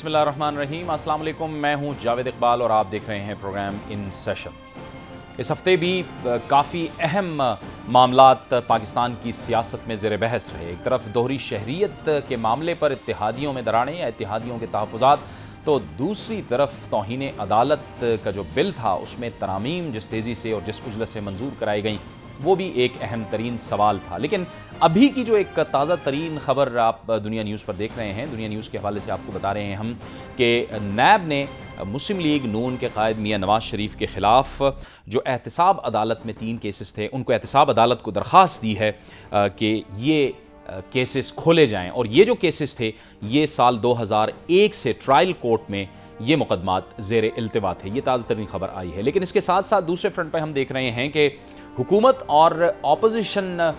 बिस्मिल्लाहिर्रहमानिर्रहीम। अस्सलाम वालेकुम, मैं हूं जावेद इकबाल और आप देख रहे हैं प्रोग्राम इन सेशन। इस हफ्ते भी काफ़ी अहम मामलात पाकिस्तान की सियासत में ज़ेर बहस रहे। एक तरफ दोहरी शहरियत के मामले पर इत्तेहादियों में दरारें या इत्तेहादियों के तहफ़्फ़ुज़ात, तो दूसरी तरफ तौहीन अदालत का जो बिल था उसमें तरामीम जिस तेज़ी से और जिस उजलत से मंजूर कराई गई वो भी एक अहम तरीन सवाल था। लेकिन अभी की जो एक ताज़ा तरीन ख़बर आप दुनिया न्यूज़ पर देख रहे हैं, दुनिया न्यूज़ के हवाले से आपको बता रहे हैं हम कि नैब ने मुस्लिम लीग नून के कायद मियां नवाज शरीफ के ख़िलाफ़ जो एहतसाब अदालत में 3 केसेस थे, उनको एहतसाब अदालत को दरख्वास्त दी है कि ये केसेस खोले जाएँ। और ये जो केसेस थे ये साल 2001 से ट्रायल कोर्ट में ये मुकदमात ज़ेर इल्तिवा थे। ये ताज़ा तरीन ख़बर आई है। लेकिन इसके साथ साथ दूसरे फ्रंट पर हम देख रहे हैं कि हुकूमत और अपोजिशन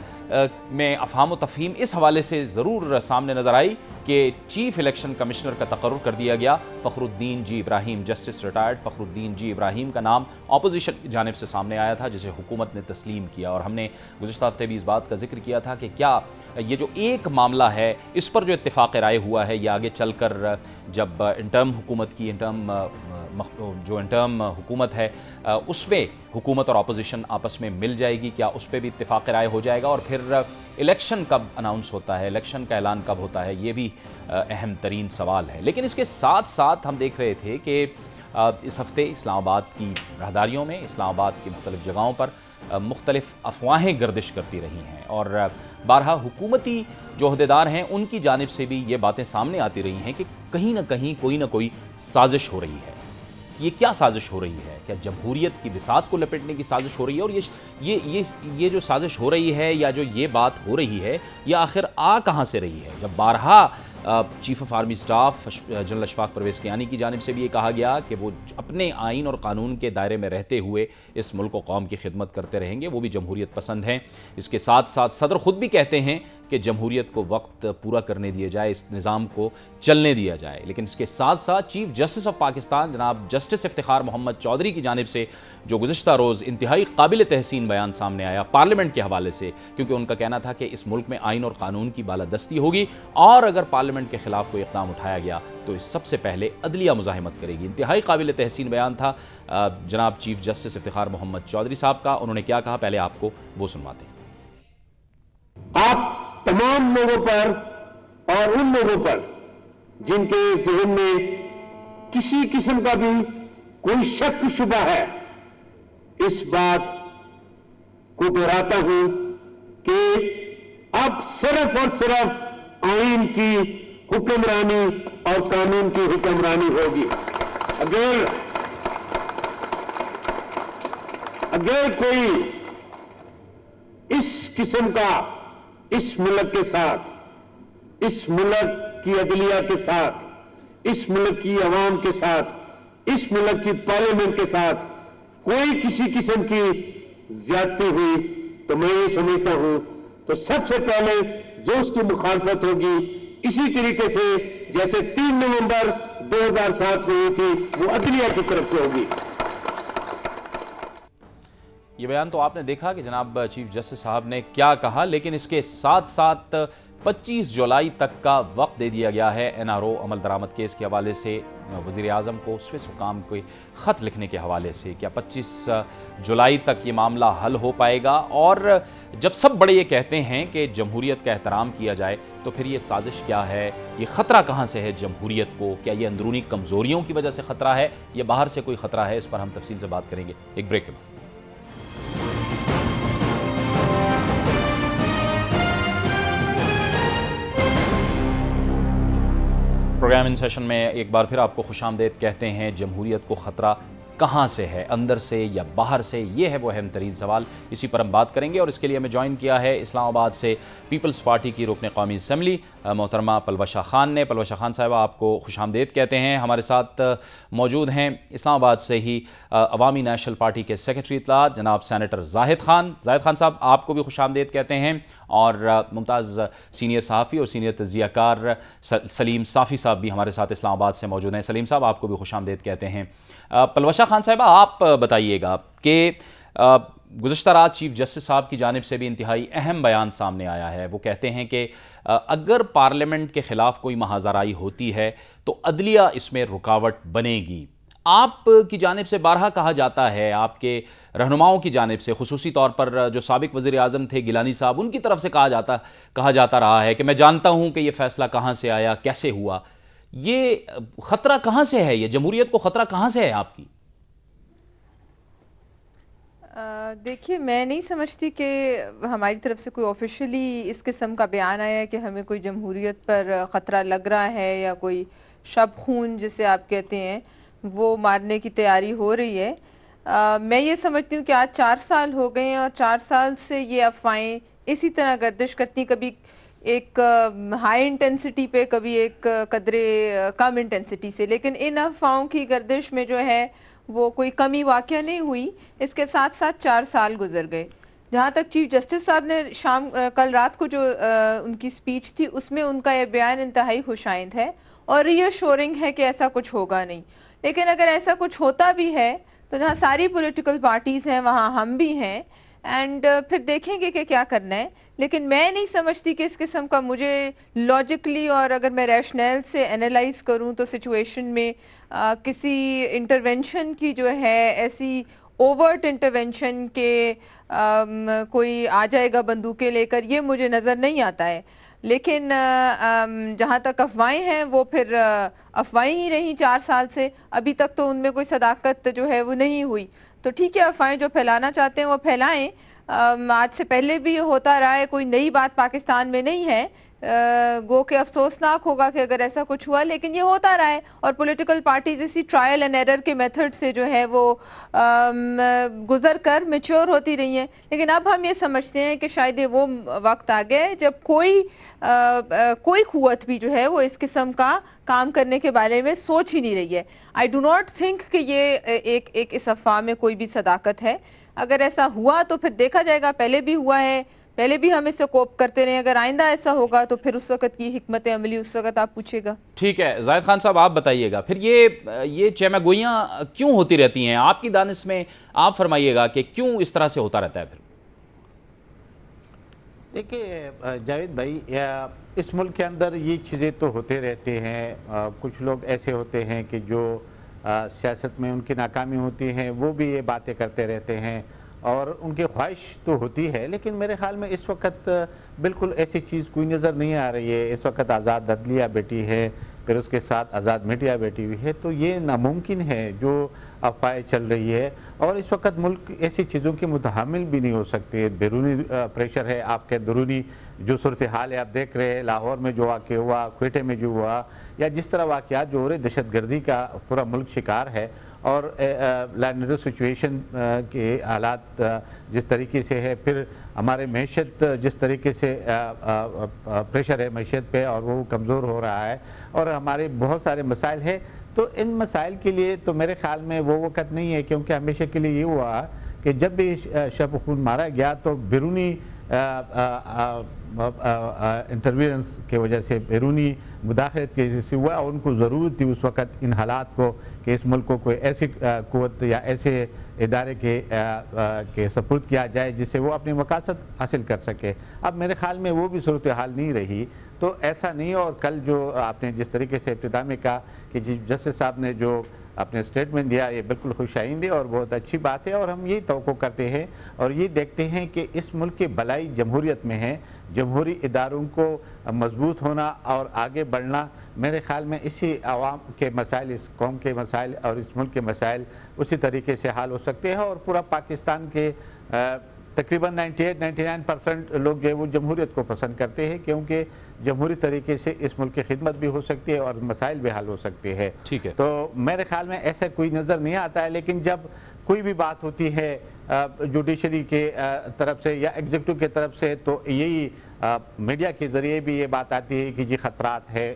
में अफ़हाम व तफ़हीम इस हवाले से ज़रूर सामने नज़र आई कि चीफ़ इलेक्शन कमिश्नर का तक़र्रुर कर दिया गया। फ़खरुद्दीन जी इब्राहीम, जस्टिस रिटायर्ड फ़खरुद्दीन जी इब्राहीम का नाम अपोजिशन की जानिब से सामने आया था, जिसे हुकूमत ने तस्लीम किया। और हमने गुज़िश्ता हफ़्ते भी इस बात का जिक्र किया था कि क्या ये जो एक मामला है इस पर जो इत्तिफ़ाक़ राय हुआ है, ये आगे चल कर जब इंटर्म हुकूमत की इंटर्म हुकूमत है उसमें हुकूमत और अपोजिशन आपस में मिल जाएगी, क्या उस पर भी इत्तिफ़ाक़ राय हो जाएगा? और फिर इलेक्शन कब अनाउंस होता है, इलेक्शन का ऐलान कब होता है, ये भी अहम तरीन सवाल है। लेकिन इसके साथ साथ हम देख रहे थे कि इस हफ़्ते इस्लामाबाद की राहदारियों में, इस्लामाबाद की मुख्तलिफ़ जगहों पर मुख्तलिफ़ अफवाहें गर्दिश करती रही हैं और बारहा हुकूमती जो अहदेदार हैं उनकी जानिब से भी ये बातें सामने आती रही हैं कि कहीं ना कहीं कोई ना कोई साजिश हो रही है। ये क्या साजिश हो रही है? क्या जमहूरियत की बिसात को लपेटने की साजिश हो रही है? और ये जो साजिश हो रही है या जो ये बात हो रही है ये आखिर आ कहाँ से रही है? जब बारहा chief of army staff general Ashfaq Parvez Kayani की जानिब से भी ये कहा गया कि वो अपने आइन और कानून के दायरे में रहते हुए इस मुल्क व कौम की खिदमत करते रहेंगे, वो भी जमहूरियत पसंद हैं। इसके साथ साथ सदर ख़ुद भी कहते हैं कि जमहूरियत को वक्त पूरा करने दिया जाए, इस निज़ाम को चलने दिया जाए। लेकिन इसके साथ साथ चीफ़ जस्टिस ऑफ पाकिस्तान जनाब जस्टिस इफ्तिखार मोहम्मद चौधरी की जानिब से जो गुज़िश्ता रोज़ इंतहाई काबिल तहसीन बयान सामने आया पार्लियामेंट के हवाले से, क्योंकि उनका कहना था कि इस मुल्क में आइन और कानून की बालादस्ती होगी और अगर पार्लियामेंट के ख़िलाफ़ कोई इक़दाम उठाया गया तो इस सबसे पहले अदलिया मुज़ाहिमत करेगी। इंतहाई काबिल तहसीन बयान था जनाब चीफ़ जस्टिस इफ्तिखार मोहम्मद चौधरी साहब का। उन्होंने क्या कहा, पहले आपको वो सुनवाते हैं। आप तमाम लोगों पर और उन लोगों पर जिनके ज़हन में किसी किस्म का भी कोई शक शुबा है, इस बात को दोहराता हूं कि अब सिर्फ और सिर्फ आइन की हुक्मरानी और कानून की हुक्मरानी होगी। अगर कोई इस किस्म का इस मुल्क के साथ, इस मुल्क की अदलिया के साथ, इस मुल्क की अवाम के साथ, इस मुल्क की पार्लियामेंट के साथ कोई किसी किस्म की ज्यादती हुई तो मैं ये समझता हूं तो सबसे पहले जो उसकी मुखालफत होगी इसी तरीके से जैसे 3 नवंबर 2007 हुई थी वो अदलिया की तरफ से होगी। ये बयान तो आपने देखा कि जनाब चीफ जस्टिस साहब ने क्या कहा, लेकिन इसके साथ साथ 25 जुलाई तक का वक्त दे दिया गया है NRO अमल दरामद केस के हवाले से वज़ीर आज़म को स्विस हुकाम को ख़त लिखने के हवाले से। क्या 25 जुलाई तक ये मामला हल हो पाएगा? और जब सब बड़े ये कहते हैं कि जमहूरियत का एहतराम किया जाए तो फिर ये साजिश क्या है? ये ख़तरा कहाँ से है जमहूरियत को? क्या ये अंदरूनी कमज़ोरियों की वजह से ख़तरा है या बाहर से कोई ख़तरा है? इस पर हम तफसील से बात करेंगे एक ब्रेक के बाद। प्रोग्राम इन सेशन में एक बार फिर आपको खुशामदीद कहते हैं। जमहूरियत को ख़तरा कहाँ से है, अंदर से या बाहर से? ये है वो अहम तरीन सवाल, इसी पर हम बात करेंगे। और इसके लिए हमें ज्वाइन किया है इस्लामाबाद से पीपल्स पार्टी की रुकन कौमी असम्बली मोहतरमा पलवा शाह खान ने। पलवा शाह खान साहिबा आपको खुशामदीद कहते हैं। हमारे साथ मौजूद हैं इस्लामाबाद से ही अवामी नेशनल पार्टी के सेक्रेटरी इत्तलात जनाब सेनेटर जाहिद खान। जाहिद खान साहब आपको भी खुशामदीद कहते हैं। और मुमताज़ सीनियर सहाफ़ी और सीनियर तज़ियाकार सलीम साफ़ी साहब भी हमारे साथ इस्लामाबाद से मौजूद हैं। सलीम साहब आपको भी खुशामदीद कहते हैं। पलवा शाह खान साहिबा आप बताइएगा कि गुज़श्ता रात चीफ जस्टिस साहब की जानिब से भी इंतहाई अहम बयान सामने आया है। वो कहते हैं कि अगर पार्लियामेंट के ख़िलाफ़ कोई महाज़राई होती है तो अदलिया इसमें रुकावट बनेगी। आप की जानिब से बारहा कहा जाता है, आपके रहनुमाओं की जानिब से, खुसूसी तौर पर जो साबिक वज़ीर आज़म थे गिलानी साहब, उनकी तरफ से कहा जाता रहा है कि मैं जानता हूँ कि ये फ़ैसला कहाँ से आया, कैसे हुआ। ये ख़तरा कहाँ से है, ये जमहूरियत को ख़तरा कहाँ से है आपकी? देखिए, मैं नहीं समझती कि हमारी तरफ से कोई ऑफिशियली इस किस्म का बयान आया है कि हमें कोई जमहूरियत पर ख़तरा लग रहा है या कोई शब खून जिसे आप कहते हैं वो मारने की तैयारी हो रही है। मैं ये समझती हूँ कि आज 4 साल हो गए हैं और 4 साल से ये अफवाहें इसी तरह गर्दिश करती, कभी एक हाई इंटेंसिटी पे, कभी एक कदरे कम इंटेंसिटी से, लेकिन इन अफवाहों की गर्दिश में जो है वो कोई कमी वाक़या नहीं हुई। इसके साथ साथ 4 साल गुजर गए। जहाँ तक चीफ जस्टिस साहब ने कल रात को जो उनकी स्पीच थी उसमें उनका ये बयान इंतहाई खुशाइंद है और रीअश्योरिंग है कि ऐसा कुछ होगा नहीं। लेकिन अगर ऐसा कुछ होता भी है तो जहाँ सारी पॉलिटिकल पार्टीज़ हैं वहाँ हम भी हैं, एंड फिर देखेंगे कि क्या करना है। लेकिन मैं नहीं समझती कि इस किस्म का, मुझे लॉजिकली और अगर मैं रैशनल से एनालाइज करूं तो सिचुएशन में किसी इंटरवेंशन की जो है, ऐसी ओवर्ट इंटरवेंशन के कोई आ जाएगा बंदूकें लेकर, ये मुझे नज़र नहीं आता है। लेकिन जहाँ तक अफवाहें हैं वो फिर अफवाहें ही रही 4 साल से, अभी तक तो उनमें कोई सदाकत जो है वो नहीं हुई। तो ठीक है, अफवाहें जो फैलाना चाहते हैं वो फैलाएं। आज से पहले भी होता रहा है, कोई नई बात पाकिस्तान में नहीं है। गो के अफसोसनाक होगा कि अगर ऐसा कुछ हुआ, लेकिन ये होता रहा है और पॉलिटिकल पार्टीज इसी ट्रायल एंड एरर के मेथड से जो है वो गुजर कर मैच्योर होती रही हैं। लेकिन अब हम ये समझते हैं कि शायद ये वो वक्त आ गया है जब कोई कुव्वत भी जो है वो इस किस्म का काम करने के बारे में सोच ही नहीं रही है। आई डू नॉट थिंक कि ये एक इस अफवाह में कोई भी सदाकत है। अगर ऐसा हुआ तो फिर देखा जाएगा, पहले भी हुआ है, पहले भी हम इससे कोप करते रहे। अगर आइंदा ऐसा होगा तो फिर उस वक्त की हिकमत अमली उस वक्त आप पूछेगा। ठीक है, जाहिद खान साहब आप बताइएगा, फिर ये चहमगोइयाँ क्यों होती रहती हैं आपकी दानिश में? आप फरमाइएगा कि क्यों इस तरह से होता रहता है। फिर देखिए जावेद भाई, इस मुल्क के अंदर ये चीज़ें तो होते रहते हैं। कुछ लोग ऐसे होते हैं कि जो सियासत में उनकी नाकामी होती है वो भी ये बातें करते रहते हैं और उनकी ख्वाहिश तो होती है, लेकिन मेरे ख्याल में इस वक्त बिल्कुल ऐसी चीज़ कोई नज़र नहीं आ रही है। इस वक्त आज़ाद अदलिया बैठी है, फिर उसके साथ आज़ाद मीडिया बैठी हुई है, तो ये नामुमकिन है जो अफवाहें चल रही है। और इस वक्त मुल्क ऐसी चीज़ों की मुतहम्मिल भी नहीं हो सकती। बैरूनी प्रेशर है, आपके अंदरूनी जो सूरत हाल है आप देख रहे हैं, लाहौर में जो वाक़या हुआ, क्वेटे में जो हुआ, या जिस तरह वाक़यात जो हो रहे, दहशत गर्दी का पूरा मुल्क शिकार है और लैंड सिचुएशन के हालात जिस तरीके से है, फिर हमारे मैशत जिस तरीके से प्रेशर है मैशत पे और वो कमज़ोर हो रहा है और हमारे बहुत सारे मसाइल हैं। तो इन मसाइल के लिए तो मेरे ख्याल में वो वक़्त नहीं है, क्योंकि हमेशा के लिए ये हुआ कि जब भी शब खून मारा गया तो बैरूनी इंटरवेंस की वजह से, बैरूनी मुदाखलत की वजह से हुआ। उनको ज़रूरत थी उस वक़्त इन हालात को कि इस मुल्क को कोई ऐसी क़ुव्वत या ऐसे इदारे के सपुर्द किया जाए जिससे वो अपनी मकासद हासिल कर सके। अब मेरे ख्याल में वो भी सूरत हाल नहीं रही, तो ऐसा नहीं। और कल जो आपने जिस तरीके से इब्तिदा में कहा कि चीफ जस्टिस साहब ने जो अपने स्टेटमेंट दिया, ये बिल्कुल खुशाइंद है और बहुत अच्छी बात है। और हम यही तवक्को करते हैं और ये देखते हैं कि इस मुल्क की भलाई जमहूरियत में है। जमहूरी इदारों को मजबूत होना और आगे बढ़ना, मेरे ख्याल में इसी आवाम के मसाइल, इस कौम के मसाइल और इस मुल्क के मसाइल उसी तरीके से हल हो सकते हैं। और पूरा पाकिस्तान के तकरीबन 98-99% लोग जो है वो जमहूरियत को पसंद करते हैं, क्योंकि जमहूरी तरीके से इस मुल्क की खिदमत भी हो सकती है और मसाइल भी हल हो सकते हैं। ठीक है, तो मेरे ख्याल में ऐसा कोई नज़र नहीं आता है। लेकिन जब कोई भी बात होती है जुडिशरी के तरफ से या एग्जीक्यूटिव की तरफ से, तो यही मीडिया के ज़रिए भी ये बात आती है कि जी खतरात है,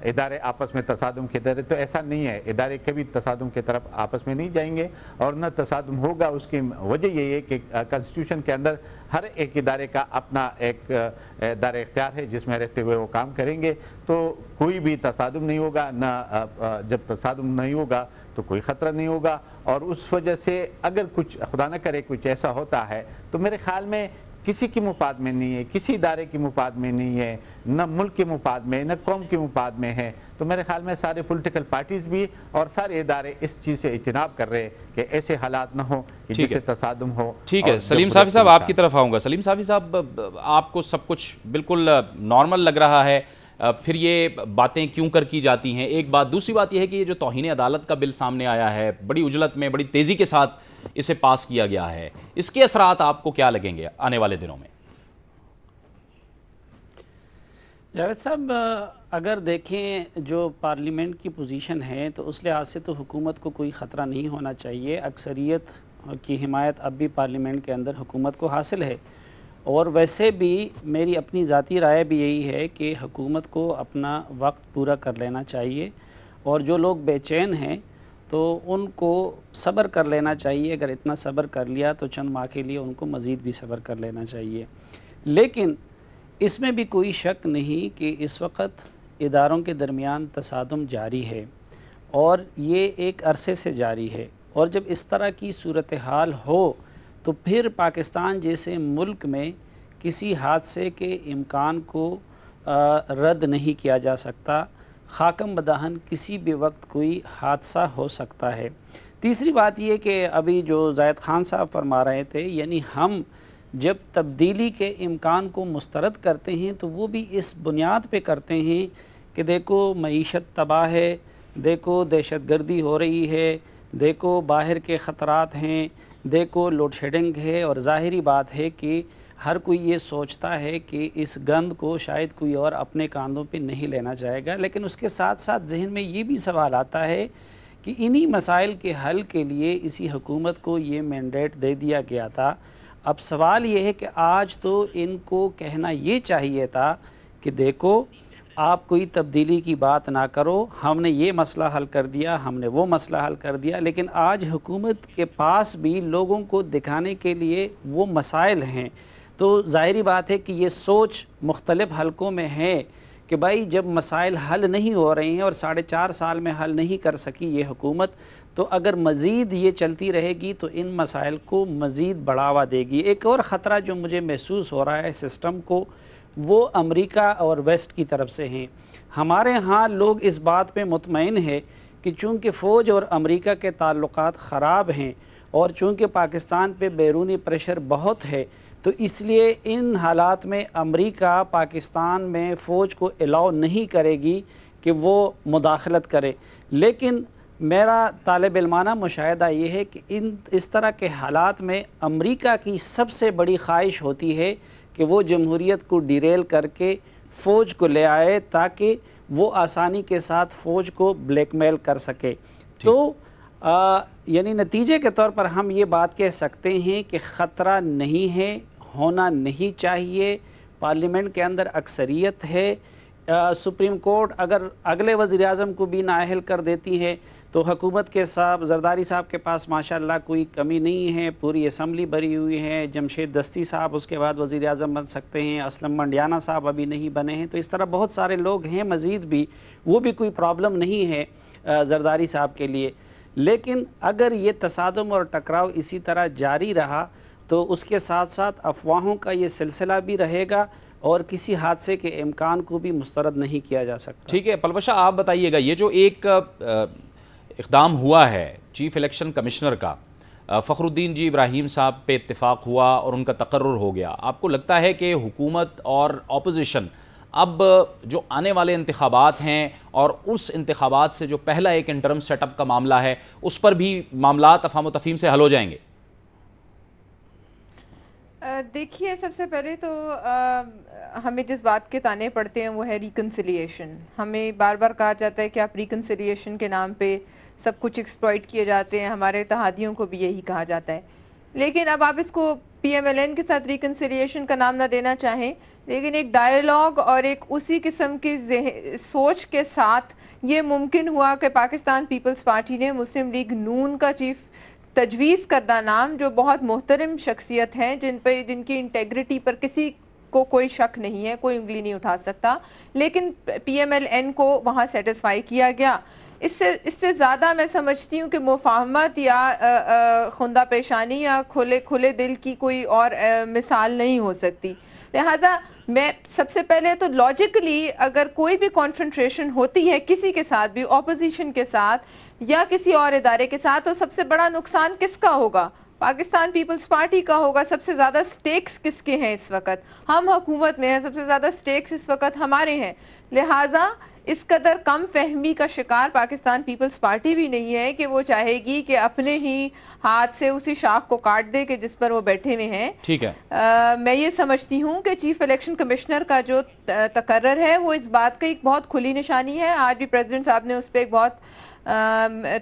इदारे आपस में तसादुम के तरह। तो ऐसा नहीं है, इदारे कभी तसादुम की तरफ आपस में नहीं जाएंगे और न तसादुम होगा। उसकी वजह यही है कि कॉन्स्टिट्यूशन के अंदर हर एक इदारे का अपना एक दायरा इख्तियार है जिसमें रहते हुए वो काम करेंगे, तो कोई भी तसादुम नहीं होगा। न जब तसादुम नहीं होगा تو کوئی خطرہ نہیں ہوگا. اور اس وجہ سے اگر کچھ خدا نہ کرے کچھ ایسا ہوتا ہے تو میرے خیال میں کسی کے مفاد میں نہیں ہے, کسی ادارے کے مفاد میں نہیں ہے, نہ ملک کے مفاد میں, نہ قوم کے مفاد میں ہے. تو میرے خیال میں سارے پولیٹیکل پارٹیز بھی اور سارے ادارے اس چیز سے اجتناب کر رہے ہیں کہ ایسے حالات نہ ہوں کہ جس سے تصادم ہو. ٹھیک ہے سلیم صافی صاحب, آپ کی طرف آؤں گا. سلیم صافی صاحب, آپ کو سب کچھ بالکل نارمل لگ رہا ہے, پھر یہ باتیں کیوں کر کی جاتی ہیں؟ ایک بات. دوسری بات یہ ہے کہ یہ جو توہین عدالت کا بل سامنے آیا ہے, بڑی عجلت میں, بڑی تیزی کے ساتھ اسے پاس کیا گیا ہے, اس کے اثرات آپ کو کیا لگیں گے آنے والے دنوں میں؟ جاوید صاحب, اگر دیکھیں جو پارلیمنٹ کی پوزیشن ہے تو اس لحاظ سے تو حکومت کو کوئی خطرہ نہیں ہونا چاہیے. اکثریت کی حمایت اب بھی پارلیمنٹ کے اندر حکومت کو حاصل ہے, اور ویسے بھی میری اپنی ذاتی رائے بھی یہی ہے کہ حکومت کو اپنا وقت پورا کر لینا چاہیے, اور جو لوگ بے چین ہیں تو ان کو صبر کر لینا چاہیے. اگر اتنا صبر کر لیا تو چند ماہ کے لیے ان کو مزید بھی صبر کر لینا چاہیے. لیکن اس میں بھی کوئی شک نہیں کہ اس وقت اداروں کے درمیان تصادم جاری ہے, اور یہ ایک عرصے سے جاری ہے. اور جب اس طرح کی صورتحال ہو تو پھر پاکستان جیسے ملک میں کسی حادثے کے امکان کو رد نہیں کیا جا سکتا. خاکم بدہن کسی بھی وقت کوئی حادثہ ہو سکتا ہے. تیسری بات یہ کہ ابھی جو زاہد خان صاحب فرما رہے تھے, یعنی ہم جب تبدیلی کے امکان کو مسترد کرتے ہیں تو وہ بھی اس بنیاد پہ کرتے ہیں کہ دیکھو معیشت تباہ ہے, دیکھو دہشت گردی ہو رہی ہے, دیکھو باہر کے خطرات ہیں, دیکھو لوڈ شیڈنگ ہے. اور ظاہری بات ہے کہ ہر کوئی یہ سوچتا ہے کہ اس گند کو شاید کوئی اور اپنے کاندھوں پہ نہیں لینا چاہے گا, لیکن اس کے ساتھ ساتھ ذہن میں یہ بھی سوال آتا ہے کہ انہی مسائل کے حل کے لیے اسی حکومت کو یہ مینڈیٹ دے دیا گیا تھا. اب سوال یہ ہے کہ آج تو ان کو کہنا یہ چاہیے تھا کہ دیکھو آپ کوئی تبدیلی کی بات نہ کرو, ہم نے یہ مسئلہ حل کر دیا, ہم نے وہ مسئلہ حل کر دیا. لیکن آج حکومت کے پاس بھی لوگوں کو دکھانے کے لیے وہ مسائل ہیں. تو ظاہری بات ہے کہ یہ سوچ مختلف حلقوں میں ہے کہ بھائی جب مسائل حل نہیں ہو رہے ہیں اور 4.5 سال میں حل نہیں کر سکی یہ حکومت, تو اگر مزید یہ چلتی رہے گی تو ان مسائل کو مزید بڑھاوا دے گی. ایک اور خطرہ جو مجھے محسوس ہو رہا ہے سسٹم کو, وہ امریکہ اور ویسٹ کی طرف سے ہیں. ہمارے ہاں لوگ اس بات پہ مطمئن ہے کہ چونکہ فوج اور امریکہ کے تعلقات خراب ہیں اور چونکہ پاکستان پہ بیرونی پریشر بہت ہے, تو اس لیے ان حالات میں امریکہ پاکستان میں فوج کو الاؤ نہیں کرے گی کہ وہ مداخلت کرے. لیکن میرا طالب علمانہ مشاہدہ یہ ہے کہ اس طرح کے حالات میں امریکہ کی سب سے بڑی خواہش ہوتی ہے کہ وہ جمہوریت کو ڈیریل کر کے فوج کو لے آئے تاکہ وہ آسانی کے ساتھ فوج کو بلیک میل کر سکے. تو یعنی نتیجے کے طور پر ہم یہ بات کہہ سکتے ہیں کہ خطرہ نہیں ہے, ہونا نہیں چاہیے. پارلیمنٹ کے اندر اکثریت ہے. سپریم کورٹ اگر اگلے وزیر اعظم کو بھی نااہل کر دیتی ہے تو حکومت کے صاحب زرداری صاحب کے پاس ماشاءاللہ کوئی کمی نہیں ہے, پوری اسمبلی بھری ہوئی ہے. جمشید دستی صاحب اس کے بعد وزیر اعظم بن سکتے ہیں, اسلم منڈیانہ صاحب ابھی نہیں بنے ہیں. تو اس طرح بہت سارے لوگ ہیں مزید بھی, وہ بھی کوئی پرابلم نہیں ہے زرداری صاحب کے لیے. لیکن اگر یہ تصادم اور ٹکراؤ اسی طرح جاری رہا تو اس کے ساتھ ساتھ افواہوں کا یہ سلسلہ بھی رہے گا اور کسی حادثے کے امکان کو بھی مسترد نہیں کیا جا سکتا. ٹھیک ہے پلوشا, آپ بتائیے گا, یہ جو ایک اقدام ہوا ہے چیف الیکشن کمشنر کا, فخر الدین جی ابراہیم صاحب پہ اتفاق ہوا اور ان کا تقرر ہو گیا, آپ کو لگتا ہے کہ حکومت اور اپوزیشن اب جو آنے والے انتخابات ہیں اور اس انتخابات سے جو پہلا ایک انٹرم سیٹ اپ کا معاملہ ہے اس پر بھی معاملات افہام و تفہیم سے حل ہو جائیں گے؟ دیکھیے, سب سے پہلے تو ہمیں جس بات کے تانے پڑتے ہیں وہ ہے ریکنسیلیشن. ہمیں بار بار کہا جاتا ہے کہ آپ ریکنسیلیشن کے نام پہ سب کچھ ایکسپلائٹ کیے جاتے ہیں, ہمارے اتحادیوں کو بھی یہی کہا جاتا ہے. لیکن اب آپ اس کو پی ایم ایل این کے ساتھ ریکنسیلیشن کا نام نہ دینا چاہیں, لیکن ایک ڈائیلاگ اور ایک اسی قسم کی سوچ کے ساتھ یہ ممکن ہوا کہ پاکستان پیپلز پارٹی نے مسلم لیگ نون کا چیف تجویز کردہ نام, جو بہت محترم شخصیت ہیں, جن کی انٹیگریٹی پر کسی کو کوئی شک نہیں ہے, کوئی انگلی نہیں اٹھا سکتا, لیکن پی ایم ایل این کو وہاں سیٹسفائی کیا گیا. इससे ज़्यादा मैं समझती हूँ कि मुफाहमत या खुंदा पेशानी या खुले दिल की कोई और मिसाल नहीं हो सकती। लिहाजा मैं सबसे पहले तो लॉजिकली अगर कोई भी कॉन्फ्रंट्रेशन होती है किसी के साथ भी, ऑपोजिशन के साथ या किसी और इदारे के साथ, तो सबसे बड़ा नुकसान किसका होगा? पाकिस्तान पीपल्स पार्टी का होगा। सबसे ज़्यादा स्टेक्स किसके हैं इस वक्त? हम हुकूमत में हैं, सबसे ज़्यादा स्टेक्स इस वक्त हमारे हैं। लिहाजा इस कदर कम फहमी का शिकार पाकिस्तान पीपल्स पार्टी भी नहीं है कि वो चाहेगी कि अपने ही हाथ से उसी शाख को काट दे कि जिस पर वो बैठे हुए हैं। ठीक है, मैं ये समझती हूँ कि चीफ इलेक्शन कमिश्नर का जो तकर्रर है वो इस बात का एक बहुत खुली निशानी है। आज भी प्रेसिडेंट साहब ने उस पर एक बहुत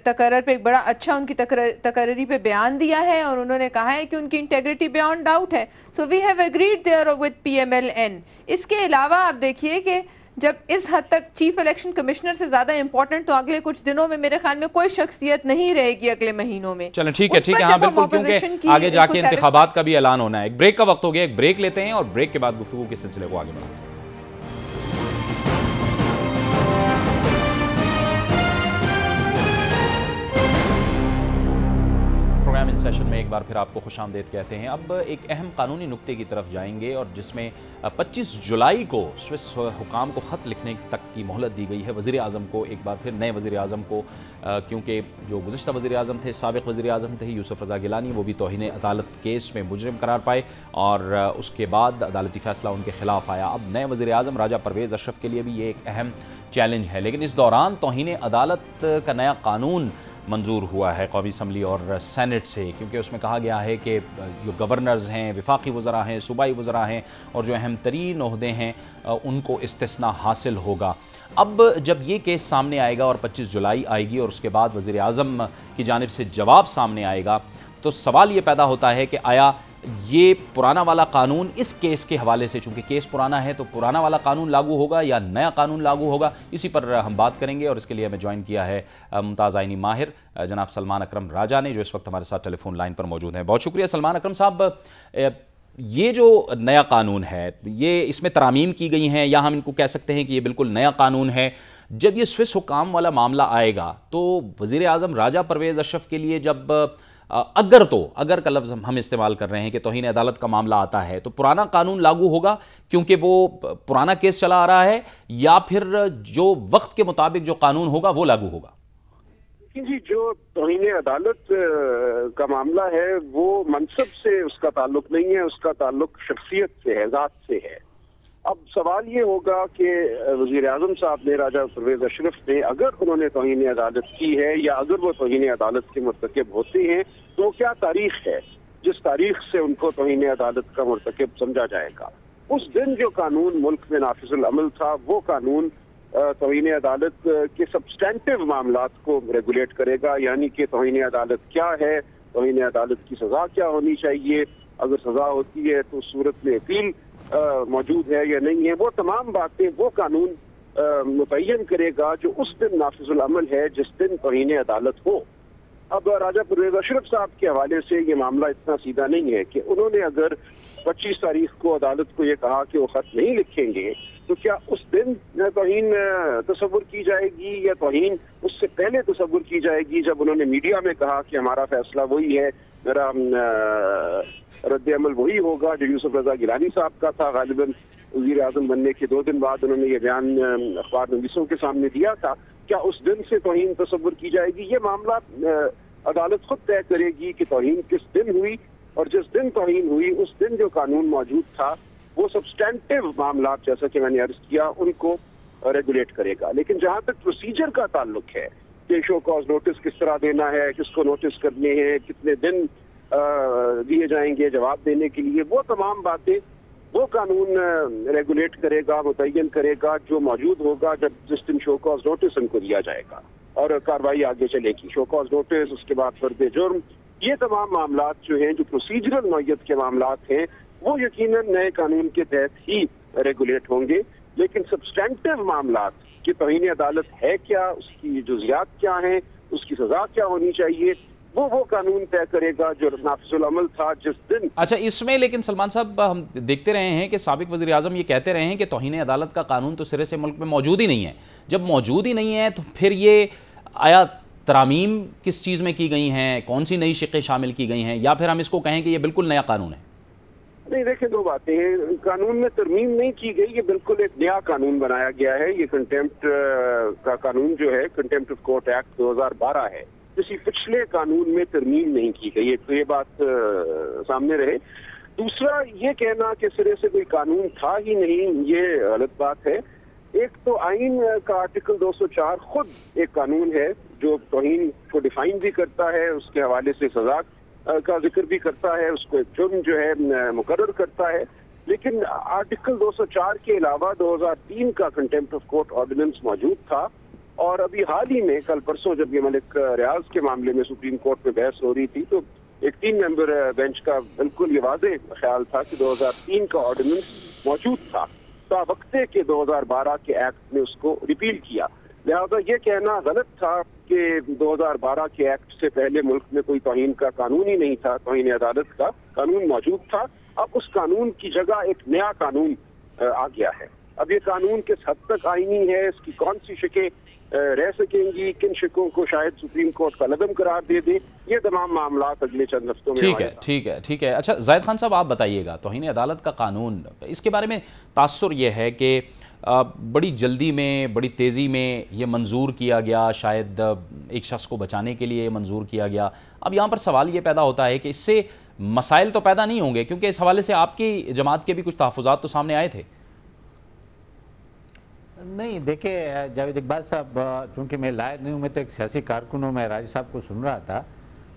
तकर्रर पे एक बड़ा अच्छा उनकी तकर्री पे बयान दिया है और उन्होंने कहा है कि उनकी इंटेग्रिटी बियॉन्ड डाउट है। So we have agreed there with PMLN। इसके अलावा आप देखिए कि जब इस हद तक चीफ इलेक्शन कमिश्नर से ज्यादा इंपॉर्टेंट तो अगले कुछ दिनों में मेरे ख्याल में कोई शख्सियत नहीं रहेगी अगले महीनों में। चलें ठीक है, हाँ बिल्कुल, क्योंकि आगे जाके इंतखाबात का भी ऐलान होना है। एक ब्रेक का वक्त हो गया, एक ब्रेक लेते हैं और ब्रेक के बाद गुफ्तगू के सिलसिले को आगे बढ़ाते हैं। प्रोग्राम इन सेशन में एक बार फिर आपको खुशामदीद कहते हैं। अब एक अहम कानूनी नुक्ते की तरफ जाएंगे और जिसमें 25 जुलाई को स्विस हुकाम को ख़त लिखने तक की मोहलत दी गई है वज़ीर आज़म को, एक बार फिर नए वज़ीर आज़म को, क्योंकि जो गुज़िश्ता वज़ीर आज़म थे, साबिक़ वज़ीर आज़म थे यूसुफ रज़ा गिलानी, वो भी तौहीन अदालत केस में मुजरिम करार पाए और उसके बाद अदालती फ़ैसला उनके ख़िलाफ़ आया। अब नए वज़ीर आज़म राजा परवेज़ अशरफ के लिए भी ये एक अहम चैलेंज है। लेकिन इस दौरान तौहीन अदालत का नया कानून मंजूर हुआ है कौमी असम्बली और सेनेट से, क्योंकि उसमें कहा गया है कि जो गवर्नर्स हैं, वफाकी वज़रा हैं, सूबाई वज़रा हैं और जो अहम तरीन ओहदे हैं उनको इस्तिस्ना हासिल होगा। अब जब ये केस सामने आएगा और 25 जुलाई आएगी और उसके बाद वज़ीर आज़म की जानिब से जवाब सामने आएगा, तो सवाल ये पैदा होता है कि आया ये पुराना वाला कानून इस केस के हवाले से, चूंकि केस पुराना है तो पुराना वाला कानून लागू होगा या नया कानून लागू होगा, इसी पर हम बात करेंगे। और इसके लिए हमें ज्वाइन किया है मुमताज़ आइनी माहिर जनाब सलमान अकरम राजा ने, जो इस वक्त हमारे साथ टेलीफोन लाइन पर मौजूद हैं। बहुत शुक्रिया सलमान अकरम साहब। ये जो नया कानून है, ये इसमें तरामीम की गई हैं या हम इनको कह सकते हैं कि ये बिल्कुल नया कानून है? जब ये स्विस हुकाम वाला मामला आएगा तो वज़ीर आज़म राजा परवेज़ अशरफ के लिए जब अगर का लफ्ज़ हम इस्तेमाल कर रहे हैं कि तौहीन अदालत का मामला आता है, तो पुराना कानून लागू होगा क्योंकि वो पुराना केस चला आ रहा है, या फिर जो वक्त के मुताबिक जो कानून होगा वो लागू होगा? जी, जो तौहीन अदालत का मामला है वो मनसब से उसका ताल्लुक नहीं है, उसका ताल्लुक शख्सियत से है, ज़ात से है। अब सवाल ये होगा कि वज़ीर आज़म साहब ने, राजा परवेज़ अशरफ ने, अगर उन्होंने तौहीन अदालत की है या अगर वो तौहीन अदालत के मुर्तकिब होते हैं तो क्या तारीख है जिस तारीख से उनको तौहीन अदालत का मुर्तकिब समझा जाएगा? उस दिन जो कानून मुल्क में नाफिजुल अमल था वो कानून तौहीन अदालत के सब्सटेंटिव मामलात को रेगुलेट करेगा, यानी कि तौहीन अदालत क्या है, तौहीन अदालत की सज़ा क्या होनी चाहिए, अगर सज़ा होती है तो उस सूरत में अपील मौजूद है या नहीं है, वो तमाम बातें वो कानून मुतय्यन करेगा जो उस दिन नाफिजुल अमल है जिस दिन तौहीन अदालत हो। अब राजा परवेज़ अशरफ साहब के हवाले से ये मामला इतना सीधा नहीं है कि उन्होंने अगर 25 तारीख को अदालत को ये कहा कि वो खत नहीं लिखेंगे तो क्या उस दिन तौहीन तसव्वुर की जाएगी या तौहीन उससे पहले तसव्वुर की जाएगी, जब उन्होंने मीडिया में कहा कि हमारा फैसला वही है, मेरा रद्द अमल वही होगा जो यूसुफ रज़ा गिलानी साहब का था। गालिबन वज़ीर आज़म बनने के 2 दिन बाद उन्होंने ये बयान अखबार नवीसों के सामने दिया था। क्या उस दिन से तौहीन तसव्वुर की जाएगी? ये मामला अदालत खुद तय करेगी कि तौहीन किस दिन हुई, और जिस दिन तौहीन हुई उस दिन जो कानून मौजूद था वो सब्सटेंटिव मामला, जैसा कि मैंने अर्ज किया, उनको रेगुलेट करेगा। लेकिन जहाँ तक प्रोसीजर का ताल्लुक है कि शो कॉज नोटिस किस तरह देना है, किसको नोटिस करने हैं, कितने दिन दिए जाएंगे जवाब देने के लिए, वो तमाम बातें वो कानून रेगुलेट करेगा, मुतय्यन करेगा, जो मौजूद होगा जब जिस दिन शो कॉज नोटिस उनको दिया जाएगा और कार्रवाई आगे चलेगी। शो कॉज नोटिस, उसके बाद फर्द जुर्म, ये तमाम मामलात जो हैं, जो प्रोसीजरल नौयत के मामलात हैं, वो यकीनन नए कानून के तहत ही रेगुलेट होंगे। लेकिन सब्सटेंटिव मामलात कि तौहीन अदालत है क्या, उसकी जुज़ियात क्या हैं, उसकी सज़ा क्या होनी चाहिए, वो कानून तय करेगा जो नाफिजुल अमल था जिस दिन। अच्छा, इसमें लेकिन सलमान साहब हम देखते रहे हैं कि साबिक वज़ीर आज़म ये कहते रहे हैं कि तौहीन अदालत का कानून तो सिरे से मुल्क में मौजूद ही नहीं है। जब मौजूद ही नहीं है तो फिर ये آیا ترامیم کس چیز میں کی گئی ہیں, کون سی نئی شقیں شامل کی گئی ہیں, یا پھر ہم اس کو کہیں کہ یہ بالکل نیا قانون ہے؟ نہیں دیکھیں, دو باتیں ہیں. قانون میں ترمیم نہیں کی گئی, یہ بالکل ایک نیا قانون بنایا گیا ہے. یہ کنٹیمپٹ کا قانون جو ہے, کنٹیمپٹ آف کورٹ ایکٹ 2012 ہے. کسی پچھلے قانون میں ترمیم نہیں کی گئی, تو یہ بات سامنے رہے. دوسرا, یہ کہنا کہ سرے سے کوئی قانون تھا ہی نہیں, یہ غلط بات ہے. ایک تو آئین کا آرٹیکل 204 خود ایک قانون ہے جو توہین کو ڈیفائن بھی کرتا ہے, اس کے حوالے سے سزا کا ذکر بھی کرتا ہے, اس کو ایک جرم جو ہے مقرر کرتا ہے. لیکن آرٹیکل 204 کے علاوہ 2003 کا کنٹیمپٹ آف کورٹ آرڈیننس موجود تھا, اور ابھی حال ہی میں کل پرسوں جب یہ ملک ریاض کے معاملے میں سپریم کورٹ میں بحث ہو رہی تھی, تو ایک 3 ممبر بینچ کا بالکل یہ واضح خیال تھا کہ 2003 کا آرڈیننس موجود تھا, تا وقتے کے 2012 کے ایکٹ نے اس کو ریپیل کیا. لہذا یہ کہنا غلط تھا کہ 2012 کے ایکٹ سے پہلے ملک میں کوئی توہین کا قانون ہی نہیں تھا. توہین عدالت کا قانون موجود تھا, اب اس قانون کی جگہ ایک نیا قانون آ گیا ہے. اب یہ قانون کس حد تک آئینی ہے, اس کی کون سی شکیں رہ سکیں گی, کن شکوں کو شاید سپریم کورٹ کا لغم قرار دے دے, یہ تمام معاملات اگلے چند ہفتوں میں. ٹھیک ہے. اچھا زاہد خان صاحب, آپ بتائیے گا, توہین عدالت کا قانون, اس کے بارے میں تاثر یہ ہے کہ بڑی جلدی میں, بڑی تیزی میں یہ منظور کیا گیا, شاید ایک شخص کو بچانے کے لیے منظور کیا گیا. اب یہاں پر سوال یہ پیدا ہوتا ہے کہ اس سے مسائل تو پیدا نہیں ہوں گے, کیونکہ اس حوالے سے آپ کی جماعت کے بھی کچھ تحفظات تو سامنے آئے تھے. نہیں دیکھیں جاوید اقبال صاحب, چونکہ میں لائر نہیں ہوں, میں تو ایک سیاسی کارکن ہوں, میں راجہ صاحب کو سن رہا تھا.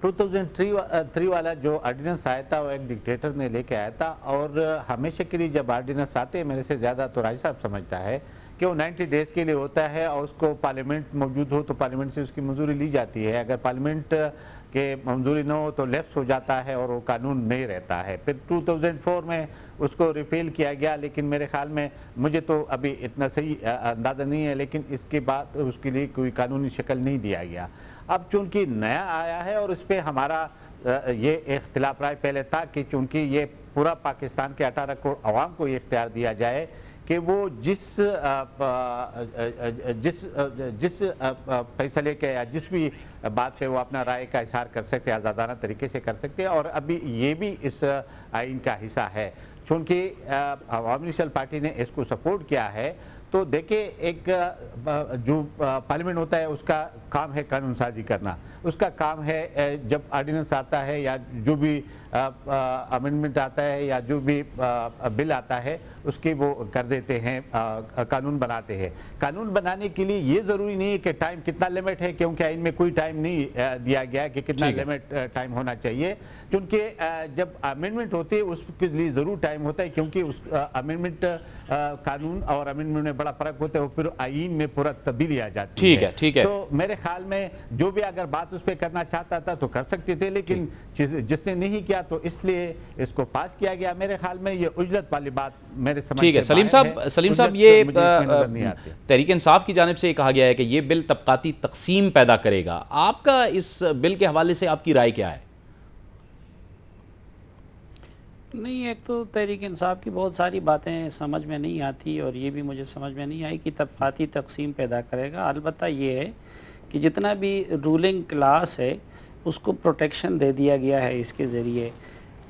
2003 والا جو آرڈیننس آیا تھا وہ ایک ڈکٹیٹر نے لے کے آیا تھا, اور ہمیشہ کے لیے جب آرڈیننس آتے ہیں, میرے سے زیادہ تو راجہ صاحب سمجھتا ہے کہ وہ 90 ڈیز کے لیے ہوتا ہے, اور اس کو پارلیمنٹ موجود ہو تو پارلیمنٹ سے اس کی منظوری لی جاتی ہے. اگر پارلیمنٹ کے منظوری نہ ہو تو لیپس ہو جاتا ہے اور وہ قانون نہیں رہتا ہے. پھر 2004 میں اس کو ریپیل کیا گیا, لیکن میرے خیال میں, مجھے تو ابھی اتنا صحیح اندازہ نہیں ہے, لیکن اس کے بعد اس کے لیے کوئی قانونی شکل نہیں دیا گیا. اب چونکہ نیا آیا ہے, اور اس پہ ہمارا یہ اختلاف رائے پہلے تھا کہ چونکہ یہ پورا پاکستان کے 18 کروڑ عوام کو یہ اختیار دیا جائے کہ وہ جس فیصلے کے یا جس بھی بات پہ وہ اپنا رائے کا اظہار کر سکتے, آزادانہ طریقے سے کر سکتے, اور ابھی یہ بھی اس آئین کا حصہ ہے. چونکہ عوامی نشل پارٹی نے اس کو سپورٹ کیا ہے, تو دیکھیں ایک جو پارلیمنٹ ہوتا ہے اس کا کام ہے قانون سازی کرنا, اس کا کام ہے جب آرڈیننس آتا ہے یا جو بھی امینڈمنٹ آتا ہے یا جو بھی بل آتا ہے اس کی وہ کر دیتے ہیں, قانون بناتے ہیں. قانون بنانے کے لیے یہ ضروری نہیں ہے کہ ٹائم کتنا لیمٹ ہے, کیونکہ ان میں کوئی ٹائم نہیں دیا گیا کہ کتنا لیمٹ ٹائم ہونا چاہیے. کیونکہ جب امینڈمنٹ ہوتی ہے اس کے لیے ضرور ٹائم ہوتا ہے, کیونکہ اس امینڈمنٹ قانون اور امینڈمنٹ میں بڑا فرق ہوتا ہے, وہ پھر آئین میں پورا تبدیلی آ جاتی ہے. ٹھیک ہے. تو میرے خیال میں جو بھی اگر بات اس پہ کرنا چاہتا تھا تو کر سکتے تھے, لیکن جس نے نہیں کیا تو اس لیے اس کو پاس کیا گیا. میرے خیال میں یہ اجلت والی بات میرے سمجھ سے باہر ہے. سلیم صاحب, یہ تحریک انصاف کی جانب سے یہ کہا گیا ہے کہ یہ بل طبقاتی تقسیم پیدا کرے گا. آپ کا اس بل کے حوالے سے آپ کی رائے کیا ہے؟ نہیں, ایک تو تحریک انصاف کی بہت ساری باتیں سمجھ میں نہیں آتی, اور یہ بھی مجھے سمجھ میں نہیں آئی کہ طبقاتی تقسیم پیدا کرے گا. البتہ یہ ہے کہ جتنا بھی رولنگ کلاس ہے اس کو پروٹیکشن دے دیا گیا ہے اس کے ذریعے.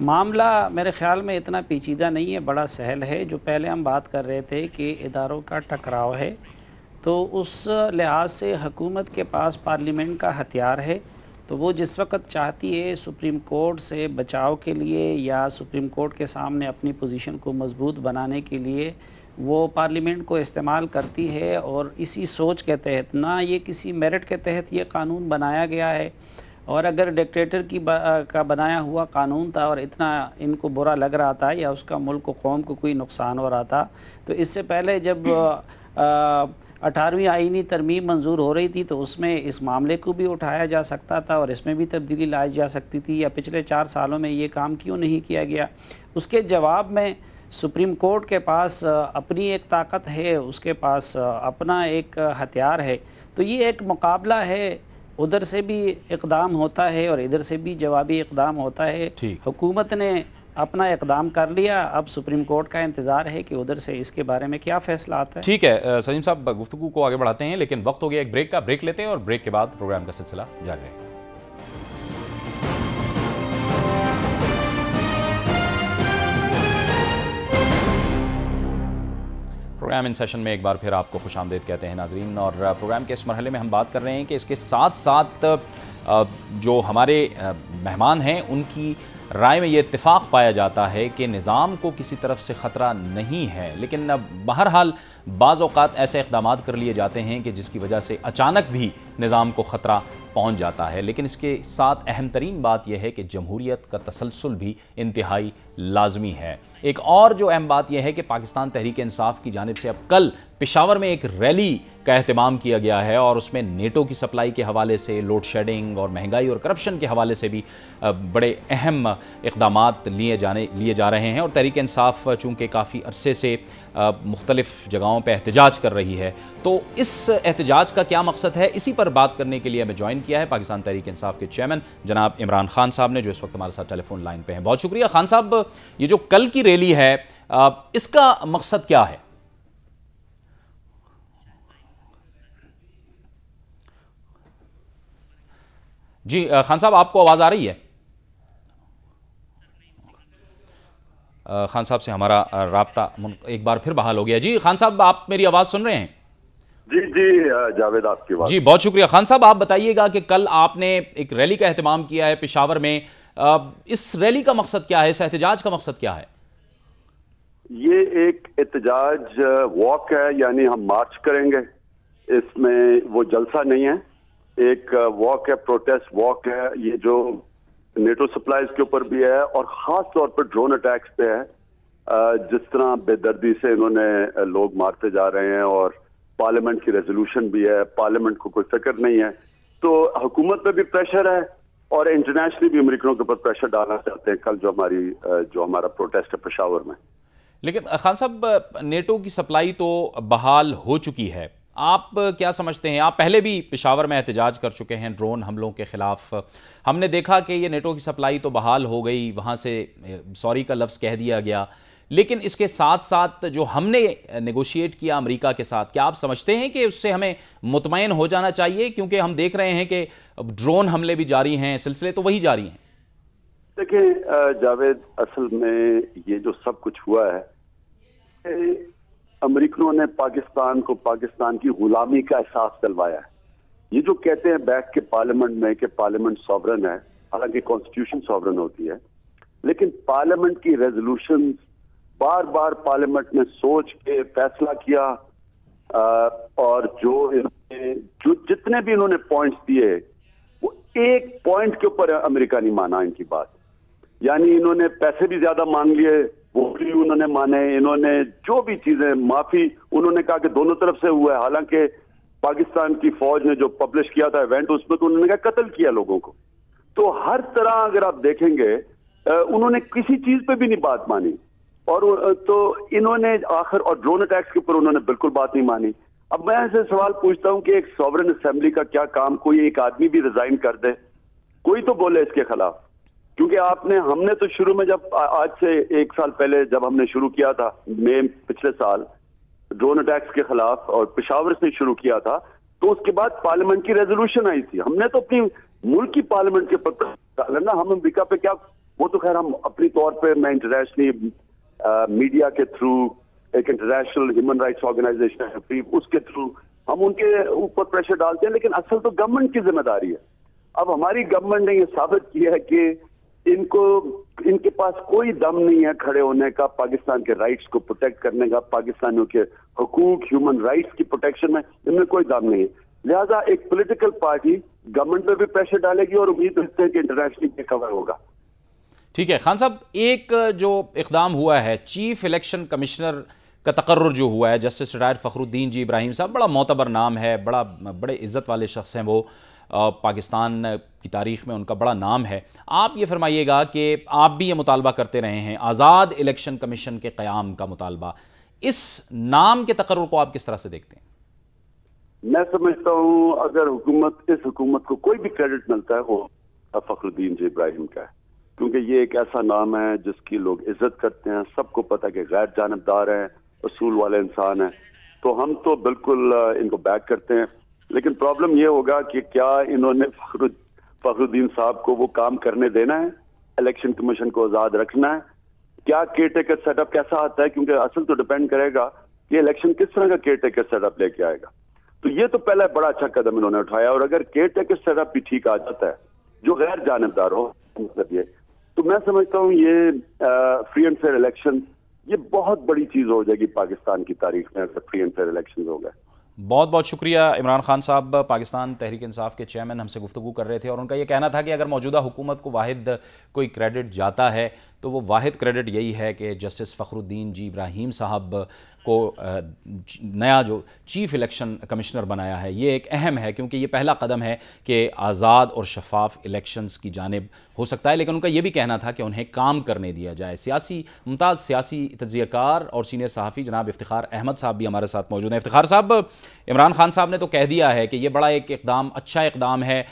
معاملہ میرے خیال میں اتنا پیچیدہ نہیں ہے, بڑا سہل ہے. جو پہلے ہم بات کر رہے تھے کہ اداروں کا ٹکراؤ ہے, تو اس لحاظ سے حکومت کے پاس پارلیمنٹ کا ہتھیار ہے, تو وہ جس وقت چاہتی ہے سپریم کورٹ سے بچاؤ کے لیے یا سپریم کورٹ کے سامنے اپنی پوزیشن کو مضبوط بنانے کے لیے وہ پارلیمنٹ کو استعمال کرتی ہے. اور اسی سوچ کے تحت, نہ یہ کسی میرٹ کے تحت یہ قانون بنایا گیا ہے, اور اگر ڈکٹیٹر کا بنایا ہوا قانون تھا اور اتنا ان کو برا لگ رہا تھا یا اس کا ملک و قوم کو کوئی نقصان ہو رہا تھا, تو اس سے پہلے جب 18ویں آئینی ترمیم منظور ہو رہی تھی تو اس میں اس معاملے کو بھی اٹھایا جا سکتا تھا اور اس میں بھی تبدیلی لائی جا سکتی تھی. یا پچھلے 4 سالوں میں یہ کام کیوں نہیں کیا گیا؟ اس کے جواب میں سپریم کورٹ کے پاس اپنی ایک طاقت ہے, اس کے پاس اپنا ایک ہتھیار ہے. تو یہ ایک مقابلہ ہے, ادھر سے بھی اقدام ہوتا ہے اور ادھر سے بھی جوابی اقدام ہوتا ہے. حکومت نے अपना इकदाम कर लिया, अब सुप्रीम कोर्ट का इंतज़ार है कि उधर से इसके बारे में क्या फैसला आता है। ठीक है सलीम साहब, गुफ्तगू को आगे बढ़ाते हैं, लेकिन वक्त हो गया एक ब्रेक का। ब्रेक लेते हैं और ब्रेक के बाद प्रोग्राम का सिलसिला जारी रहेगा। प्रोग्राम इन सेशन में एक बार फिर आपको खुशामदीद कहते हैं नाजरीन, और प्रोग्राम के इस मरहले में हम बात कर रहे हैं कि इसके साथ साथ जो हमारे मेहमान हैं उनकी राय में ये इत्तेफाक पाया जाता है कि निज़ाम को किसी तरफ से ख़तरा नहीं है, लेकिन बहरहाल बाज़ औक़ात ऐसे इक़दाम कर लिए जाते हैं कि जिसकी वजह से अचानक भी निज़ाम को ख़तरा पहुंच जाता है। लेकिन इसके साथ अहम तरीन बात यह है कि जमहूरियत का तसलसल भी इंतहाई लाजमी है। एक और जो अहम बात यह है कि पाकिस्तान तहरीक इंसाफ की जानिब से अब कल पेशावर में एक रैली का एहतमाम किया गया है, और उसमें नेटो की सप्लाई के हवाले से, लोड शेडिंग और महंगाई और करप्शन के हवाले से भी बड़े अहम इक़दामात लिए जा रहे हैं। और तहरीक इंसाफ चूँकि काफ़ी अरसे से मुख्तलिफ़ जगहों पर एहतजाज कर रही है, तो इस एहतजाज का क्या मकसद है, इसी पर बात करने के लिए हमें ज्वाइन किया है पाकिस्तान तहरीक इंसाफ के चेयरमैन जनाब इमरान खान साहब ने, जो इस वक्त हमारे साथ टेलीफोन लाइन पे हैं। बहुत शुक्रिया खान साहब। ये जो कल की रैली है इसका मकसद क्या है? जी खान साहब, आपको आवाज़ आ रही है? खान साहब से हमारा राब्ता एक बार फिर बहाल हो गया। जी खान साहब, आप मेरी आवाज़ सुन रहे हैं? जी जी जावेद, आपकी बात। जी बहुत शुक्रिया। खान साहब, आप बताइएगा कि कल आपने एक रैली का एहतमाम किया है पेशावर में, इस रैली का मकसद क्या है, इस एहतजाज का मकसद क्या है? ये एक एहतजाज वॉक है, यानी हम मार्च करेंगे, इसमें वो जलसा नहीं है, एक वॉक है, प्रोटेस्ट वॉक है। ये जो नेटो सप्लाईज के ऊपर भी है और खास तौर पर ड्रोन अटैक्स पे है। जिस तरह बेदर्दी से इन्होंने लोग मारते जा रहे हैं, और पार्लियामेंट की रेजोल्यूशन भी है, पार्लियामेंट को कोई फिक्र नहीं है, तो हुकूमत पे भी प्रेशर है और इंटरनेशनली भी अमेरिकनों के ऊपर प्रेशर डालना चाहते हैं कल जो हमारा प्रोटेस्ट है पेशावर में। लेकिन खान साहब, नेटो की सप्लाई तो बहाल हो चुकी है, आप क्या समझते हैं? आप पहले भी पेशावर में एहतजाज कर चुके हैं ड्रोन हमलों के ख़िलाफ़। हमने देखा कि ये नेटो की सप्लाई तो बहाल हो गई, वहाँ से सॉरी का लफ्ज़ कह दिया गया, लेकिन इसके साथ साथ जो हमने नेगोशिएट किया अमेरिका के साथ, क्या आप समझते हैं कि उससे हमें मुतमईन हो जाना चाहिए? क्योंकि हम देख रहे हैं कि ड्रोन हमले भी जारी हैं, सिलसिले तो वही जारी हैं। देखिए जावेद, असल में ये जो सब कुछ हुआ है, अमेरिकनों ने पाकिस्तान को पाकिस्तान की गुलामी का एहसास दिलवाया है। ये जो कहते हैं बैठ के पार्लियामेंट में कि पार्लियामेंट सॉवरन है, हालांकि कॉन्स्टिट्यूशन सॉवरन होती है, लेकिन पार्लियामेंट की रेजोल्यूशन बार बार पार्लियामेंट ने सोच के फैसला किया, और जो जितने भी इन्होंने पॉइंट्स दिए, वो एक पॉइंट के ऊपर अमेरिका नहीं माना इनकी बात। यानी इन्होंने पैसे भी ज्यादा मांग लिए, वो भी उन्होंने माने, इन्होंने जो भी चीजें, माफी उन्होंने कहा कि दोनों तरफ से हुआ है। हालांकि पाकिस्तान की फौज ने जो पब्लिश किया था इवेंट, उसमें तो उन्होंने कहा कत्ल किया लोगों को। तो हर तरह अगर आप देखेंगे, उन्होंने किसी चीज पे भी नहीं बात मानी, और तो इन्होंने आखिर, और ड्रोन अटैक्स के ऊपर उन्होंने बिल्कुल बात नहीं मानी। अब मैं ऐसे सवाल पूछता हूं कि एक सॉवरेन असेंबली का क्या काम, कोई एक आदमी भी रिजाइन कर दे, कोई तो बोले इसके खिलाफ। क्योंकि हमने तो शुरू में, जब आज से 1 साल पहले जब हमने शुरू किया था, मई पिछले साल, ड्रोन अटैक्स के खिलाफ, और पेशावर से शुरू किया था, तो उसके बाद पार्लियामेंट की रेजोल्यूशन आई थी। हमने तो अपनी मुल्क की पार्लियामेंट के ऊपर डालना, हम अमेरिका पे क्या, वो तो खैर हम अपनी तौर पे, मैं इंटरनेशनली मीडिया के थ्रू, एक इंटरनेशनल ह्यूमन राइट्स ऑर्गेनाइजेशन है, उसके थ्रू हम उनके ऊपर प्रेशर डालते हैं, लेकिन असल तो गवर्नमेंट की जिम्मेदारी है। अब हमारी गवर्नमेंट ने ये साबित किया है कि इनके पास कोई दम नहीं है खड़े होने का, पाकिस्तान के राइट्स को प्रोटेक्ट करने का, पाकिस्तानियों के हुकूक, ह्यूमन राइट्स की प्रोटेक्शन में इनमें कोई दम नहीं है। लिहाजा एक पॉलिटिकल पार्टी गवर्नमेंट पे भी प्रेशर डालेगी, और उम्मीद रखते हैं कि इंटरनेशनली पे कवर होगा। ठीक है खान साहब, एक जो इक़दाम हुआ है, चीफ इलेक्शन कमिश्नर का तकर्रुर जो हुआ है, जस्टिस रिटायर्ड फ़खरुद्दीन जी इब्राहिम साहब, बड़ा मोतबर नाम है, बड़े इज़्ज़त वाले शख्स हैं वो, पाकिस्तान की तारीख़ में उनका बड़ा नाम है। आप ये फरमाइएगा कि आप भी ये मुतालबा करते रहे हैं, आज़ाद इलेक्शन कमीशन के क़याम का मुतालबा, इस नाम के तकर्रुर को आप किस तरह से देखते हैं? मैं समझता हूँ अगर इस हुकूमत को कोई भी क्रेडिट मिलता है वो फ़खरुद्दीन जी इब्राहिम का है। کیونکہ یہ ایک ایسا نام ہے جس کی لوگ عزت کرتے ہیں، سب کو پتہ کہ غیر جانبدار ہیں، اصول والے انسان ہیں، تو ہم تو بالکل ان کو بیک کرتے ہیں. لیکن پرابلم یہ ہوگا کہ کیا انہوں نے فخر الدین صاحب کو وہ کام کرنے دینا ہے، الیکشن کمیشن کو آزاد رکھنا ہے، کیا کیئر ٹیکر سیٹ اپ کیسا آتا ہے، کیونکہ اصل تو ڈیپینڈ کرے گا کہ الیکشن کس طرح کا کیئر ٹیکر سیٹ اپ لے کے آئے گا. تو یہ تو پہلا بڑا اچھا قدم انہوں نے اٹھایا، اور اگر کیئر ٹیکر سیٹ اپ بھی ٹھیک آ جاتا ہے جو غیر جانبدار ہو، یہ تو میں سمجھتا ہوں یہ فری اینڈ فیئر الیکشن یہ بہت بڑی چیز ہو جائے گی پاکستان کی تاریخ میں اگر فری اینڈ فیئر الیکشن ہو گئے. بہت بہت شکریہ. عمران خان صاحب پاکستان تحریک انصاف کے چیئرمین ہم سے گفتگو کر رہے تھے، اور ان کا یہ کہنا تھا کہ اگر موجودہ حکومت کو واحد کوئی کریڈٹ جاتا ہے تو وہ واحد کریڈٹ یہی ہے کہ جسٹس فخر الدین جی ابراہیم صاحب کو نیا جو چیف الیکشن کمشنر بنایا ہے یہ ایک اہم ہے، کیونکہ یہ پہلا قدم ہے کہ آزاد اور شفاف الیکشنز کی جانب ہو سکتا ہے. لیکن ان کا یہ بھی کہنا تھا کہ انہیں کام کرنے دیا جائے. ممتاز سیاسی تجزیہ کار اور سینئر صحافی جناب افتخار احمد صاحب بھی ہمارے ساتھ موجود ہیں. افتخار صاحب، عمران خان صاحب نے تو کہہ دیا ہے کہ یہ بڑا ایک اقدام، اچھا اقدام ہے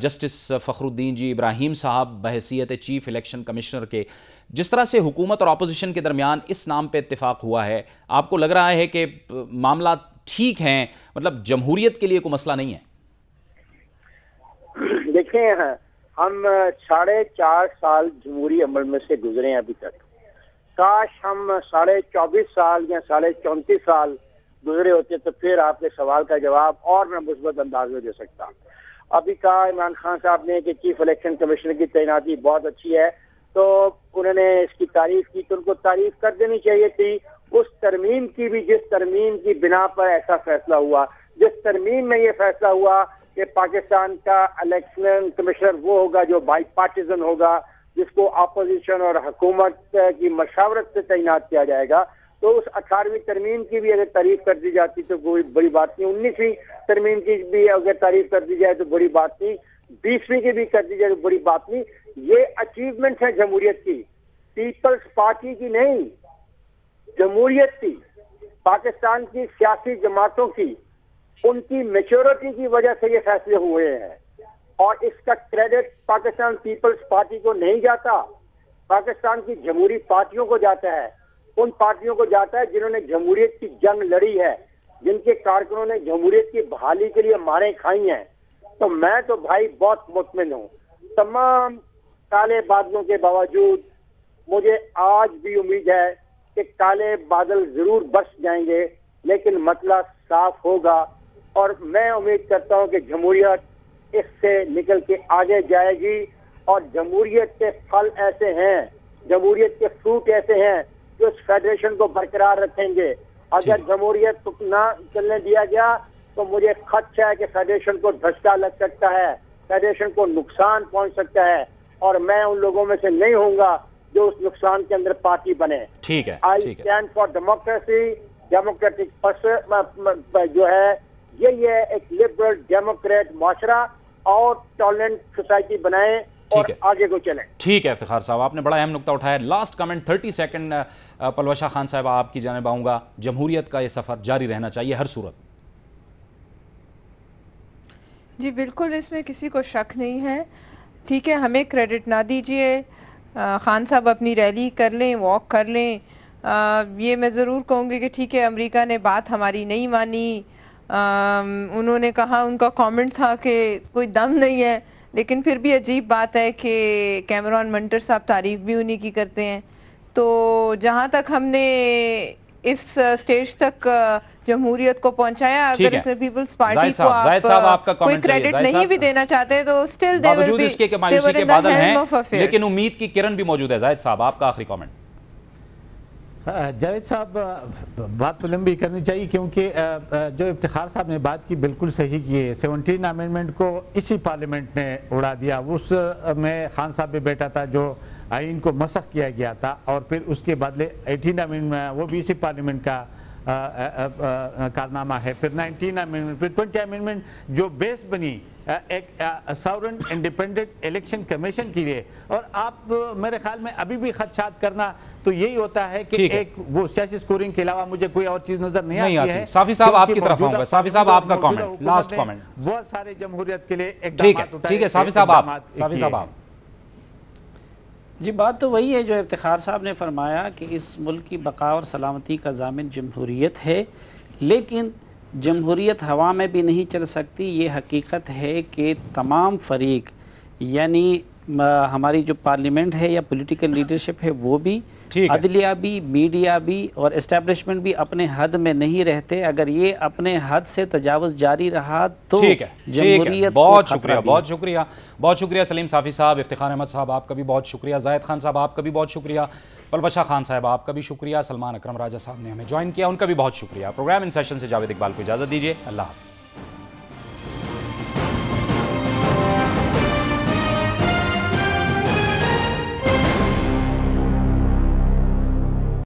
جسٹس فخر الدین جی ابراہیم صاحب بحیثیت چیف الیکشن کمشنر کے. جس طرح سے حکومت اور اپوزیشن کے درمیان اس نام پہ اتفاق ہوا ہے، آپ کو لگ رہا ہے کہ معاملات ٹھیک ہیں، مطلب جمہوریت کے لیے کوئی مسئلہ نہیں ہے؟ دیکھیں، ہم 4.5 سال جمہوری عمل میں سے گزرے ہیں ابھی تک. کاش ہم 24.5 سال یا 34.5 سال گزرے ہوتے تو پھر آپ کے سوال کا جواب اور میں مثبت انداز میں دے سکتا. ابھی کہا عمران خان صاحب نے کہ چیف الیکشن کمشنر کی تعیناتی بہت اچھی ہے، تو انہوں نے اس کی تعریف کی تو ان کو تعریف کر دینی چاہیے تھی. اس ترمیم کی بھی جس ترمیم کی بنا پر ایسا فیصلہ ہوا، جس ترمیم میں یہ فیصلہ ہوا کہ پاکستان کا الیکشن کمشنر وہ ہوگا جو بائی پارٹیزن ہوگا، جس کو اپوزیشن اور حکومت کی مشاورت سے تعینات کیا جائے گا، تو اس 18ویں ترمیم کی بھی اگر تعریف کر دی جاتی تو کوئی بڑی بات نہیں. 19ویں ترمیم کی بھی اگر تعریف کر دی جائے تو بڑی بات نہیں. 20ویں کی بھی کر دی جائے تو بڑی بات نہیں. یہ اچیومنٹ ہے جمہوریت کی، پیپلز پارٹی کی نہیں، جمہوریت کی، پاکستان کی سیاسی جماعتوں کی. ان کی میچورٹی کی وجہ سے یہ فیصلے ہوئے ہیں، اور اس کا کریڈٹ پاکستان پیپلز پارٹی کو نہیں جاتا، پاکستان کی جمہوری پارٹیوں کو جاتا ہے. ان پارٹیوں کو جاتا ہے جنہوں نے جمہوریت کی جنگ لڑی ہے، جن کے کارکنوں نے جمہوریت کی بحالی کے لیے ماریں کھائی ہیں. تو میں تو بھائی بہت مطمئن ہوں. تمام کالے بادلوں کے باوجود مجھے آج بھی امید ہے کہ کالے بادل ضرور برس جائیں گے، لیکن مسئلہ صاف ہوگا. اور میں امید کرتا ہوں کہ جمہوریت اس سے نکل کے آگے جائے گی، اور جمہوریت کے پھل ایسے ہیں، جمہوریت کے فروٹ ایسے ہیں جو اس فیڈریشن کو برقرار رکھیں گے. اگر جمہوریت کو نہ چلنے دیا گیا تو مجھے خدشہ ہے کہ فیڈریشن کو دھچکا لگ سکتا ہے، فیڈریشن کو نقصان پہنچ سکتا ہے، اور میں ان لوگوں میں سے نہیں ہوں گا جو اس نقصان کے اندر پارٹی بنے. ٹھیک ہے، I stand for democracy, democratic جو ہے یہ ایک لبرل ڈیموکریٹ معاشرہ اور ٹالرنٹ سوسائٹی بنائیں اور آگے کو چلیں. ٹھیک ہے افتخار صاحب، آپ نے بڑا اہم نقطہ اٹھایا. Last comment 30 second Palwasha Khan صاحب آپ کی جانب آؤں گا. جمہوریت کا یہ سفر جاری رہنا چاہیے ہر صورت. جی بالکل، اس میں کسی کو شک نہیں ہے. ٹھیک ہے، ہمیں کریڈٹ نہ دیجئے، خان صاحب اپنی ریلی کر لیں، واک کر لیں. یہ میں ضرور کہوں گی کہ ٹھیک ہے، امریکہ نے بات ہماری نہیں مانی. انہوں نے کہا، ان کا کامنٹ تھا کہ کوئی دم نہیں ہے، لیکن پھر بھی عجیب بات ہے کہ کیمرون منٹر صاحب تعریف بھی انہی کی کرتے ہیں. تو جہاں تک ہم نے اس سٹیج تک جمہوریت کو پہنچایا، اگر اس میں پیپلز پارٹی کو آپ کوئی کریڈٹ نہیں بھی دینا چاہتے تو اسٹل دے ول بی، باوجود اس کے کہ مایوسی کے بادل ہیں لیکن امید کی کرن بھی موجود ہے. زاہد صاحب آپ کا آخری کامنٹ. جاوید صاحب، بات تو لمبی کرنی چاہیے کیونکہ جو افتخار صاحب نے بات کی بالکل صحیح کی ہے. 17 امینڈمنٹ کو اسی پارلیمنٹ نے اڑا دیا. اس میں خان صاحب بھی بیٹھا تھا جو آئین کو مسخ کیا گیا تھا، اور پھر اس کے بدلے 18 امینڈمنٹ وہ بھی اسی پارلیمنٹ کا کارنامہ ہے. پھر 19 امینڈمنٹ، پھر 20 امینڈمنٹ جو بیس بنی ایک ساورن انڈیپینڈنٹ الیکشن کمیشن کی لیے. اور آپ میرے خیال میں ابھی بھی خدشات کرنا تو یہی ہوتا ہے کہ ایک وہ سیاسی سکورنگ کے علاوہ مجھے کوئی اور چیز نظر نہیں آتی ہے. صافی صاحب آپ کی طرف آؤں گا. صافی صاحب آپ کا کامنٹ، لاسٹ کامنٹ. بہت سارے جمہوریت کے لیے اقدامات اٹھائے. ٹھیک ہے صافی صاحب آپ. جی بات تو وہی ہے جو افتخار صاحب نے فرمایا کہ اس ملک کی بقا اور سلامتی کا ضامن جمہوریت ہے، لیکن جمہوریت ہوا میں بھی نہیں چل سکتی. یہ حقیقت ہے کہ تمام فریق یعنی ہماری جو پارلیمنٹ ہے یا پولیٹیکل لیڈرشپ ہے وہ بھی، عدلیہ بھی، میڈیا بھی اور اسٹیبلشمنٹ بھی اپنے حد میں نہیں رہتے. اگر یہ اپنے حد سے تجاوز جاری رہا تو جمہوریت. بہت شکریہ، بہت شکریہ، بہت شکریہ سلیم صافی صاحب، افتخار احمد صاحب آپ کا بھی بہت شکریہ، زاہد خان صاحب آپ کا بھی بہت شکریہ، پلبشا خان صاحب آپ کا بھی شکریہ، سلمان اکرم راجہ صاحب نے ہمیں جوائن کیا، ان کا بھی بہت شکریہ. پروگرام ان سیشن سے جاوید اقبال کو اجازت دیجیے، اللہ حافظ.